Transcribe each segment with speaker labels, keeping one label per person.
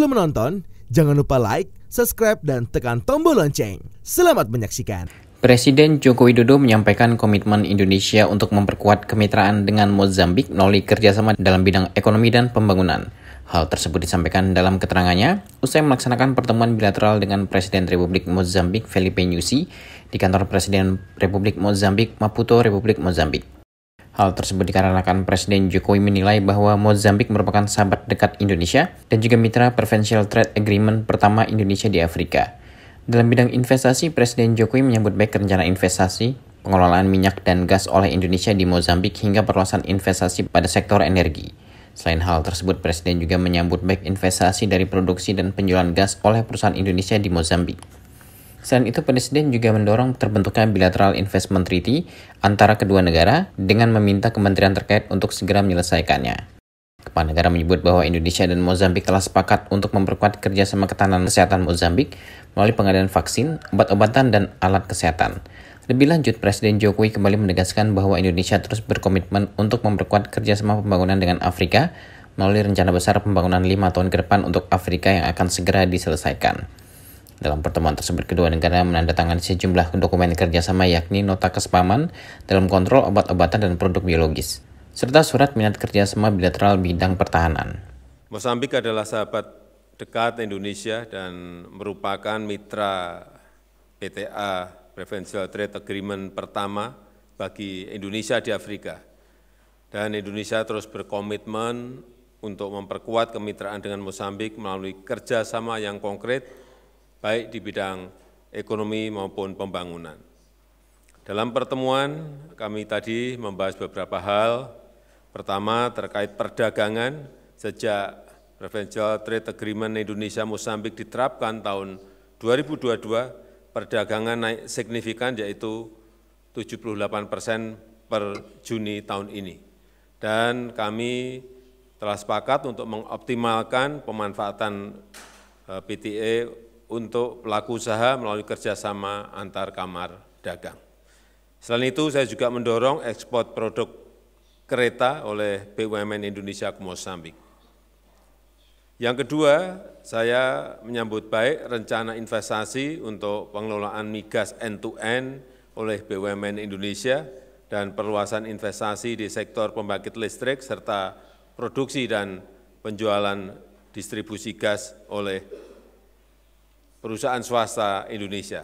Speaker 1: Sebelum menonton, jangan lupa like, subscribe, dan tekan tombol lonceng. Selamat menyaksikan.
Speaker 2: Presiden Joko Widodo menyampaikan komitmen Indonesia untuk memperkuat kemitraan dengan Mozambik melalui kerjasama dalam bidang ekonomi dan pembangunan. Hal tersebut disampaikan dalam keterangannya usai melaksanakan pertemuan bilateral dengan Presiden Republik Mozambik Filipe Nyusi di kantor Presiden Republik Mozambik Maputo, Republik Mozambik. Hal tersebut dikarenakan Presiden Jokowi menilai bahwa Mozambik merupakan sahabat dekat Indonesia dan juga mitra Preferential Trade Agreement pertama Indonesia di Afrika. Dalam bidang investasi, Presiden Jokowi menyambut baik rencana investasi, pengelolaan minyak dan gas oleh Indonesia di Mozambik hingga perluasan investasi pada sektor energi. Selain hal tersebut, Presiden juga menyambut baik investasi dari produksi dan penjualan gas oleh perusahaan Indonesia di Mozambik. Selain itu, Presiden juga mendorong terbentuknya Bilateral Investment Treaty antara kedua negara dengan meminta kementerian terkait untuk segera menyelesaikannya. Kepala negara menyebut bahwa Indonesia dan Mozambik telah sepakat untuk memperkuat kerjasama ketahanan kesehatan Mozambik melalui pengadaan vaksin, obat-obatan, dan alat kesehatan. Lebih lanjut, Presiden Jokowi kembali menegaskan bahwa Indonesia terus berkomitmen untuk memperkuat kerjasama pembangunan dengan Afrika melalui rencana besar pembangunan 5 tahun ke depan untuk Afrika yang akan segera diselesaikan. Dalam pertemuan tersebut, kedua negara menandatangani sejumlah dokumen kerjasama yakni Nota Kesepahaman dalam kontrol obat-obatan dan produk biologis, serta surat minat kerjasama bilateral bidang pertahanan.
Speaker 3: Mozambik adalah sahabat dekat Indonesia dan merupakan mitra PTA Preferential Trade Agreement pertama bagi Indonesia di Afrika. Dan Indonesia terus berkomitmen untuk memperkuat kemitraan dengan Mozambik melalui kerjasama yang konkret baik di bidang ekonomi maupun pembangunan. Dalam pertemuan, kami tadi membahas beberapa hal. Pertama, terkait perdagangan. Sejak Preferential Trade Agreement Indonesia-Mozambik diterapkan tahun 2022, perdagangan naik signifikan yaitu 78% per Juni tahun ini. Dan kami telah sepakat untuk mengoptimalkan pemanfaatan PTA untuk pelaku usaha melalui kerjasama antar kamar dagang. Selain itu, saya juga mendorong ekspor produk kereta oleh BUMN Indonesia ke Mozambik. Yang kedua, saya menyambut baik rencana investasi untuk pengelolaan migas end-to-end oleh BUMN Indonesia dan perluasan investasi di sektor pembangkit listrik serta produksi dan penjualan distribusi gas oleh perusahaan swasta Indonesia.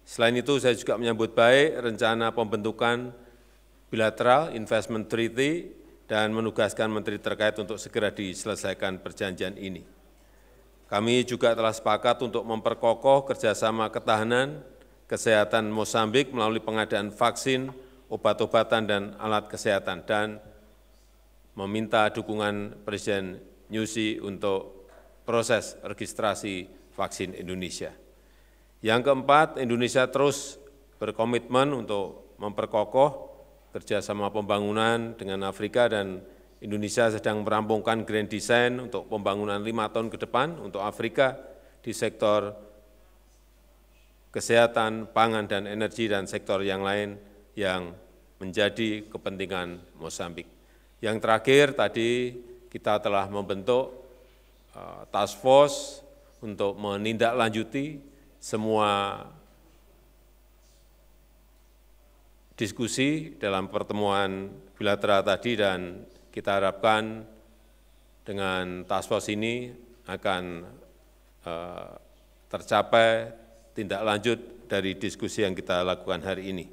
Speaker 3: Selain itu, saya juga menyambut baik rencana pembentukan Bilateral Investment Treaty dan menugaskan menteri terkait untuk segera diselesaikan perjanjian ini. Kami juga telah sepakat untuk memperkokoh kerjasama ketahanan kesehatan Mozambik melalui pengadaan vaksin, obat-obatan, dan alat kesehatan, dan meminta dukungan Presiden Nyusi untuk proses registrasi vaksin Indonesia. Yang keempat, Indonesia terus berkomitmen untuk memperkokoh kerjasama pembangunan dengan Afrika dan Indonesia sedang merampungkan Grand Design untuk pembangunan 5 tahun ke depan untuk Afrika di sektor kesehatan, pangan, dan energi, dan sektor yang lain yang menjadi kepentingan Mozambik. Yang terakhir, tadi kita telah membentuk task force untuk menindaklanjuti semua diskusi dalam pertemuan bilateral tadi, dan kita harapkan dengan task force ini akan tercapai tindak lanjut dari diskusi yang kita lakukan hari ini.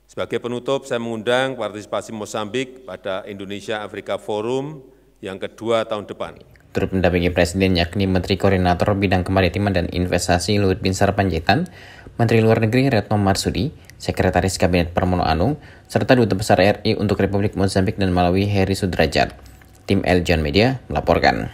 Speaker 3: Sebagai penutup, saya mengundang partisipasi Mozambik pada Indonesia Afrika Forum yang kedua tahun depan.
Speaker 2: Turut mendampingi Presiden yakni Menteri Koordinator Bidang Kemaritiman dan Investasi Luhut Binsar Panjaitan, Menteri Luar Negeri Retno Marsudi, Sekretaris Kabinet Pramono Anung, serta Duta Besar RI untuk Republik Mozambik dan Malawi Heri Sudrajat. Tim El John Media melaporkan.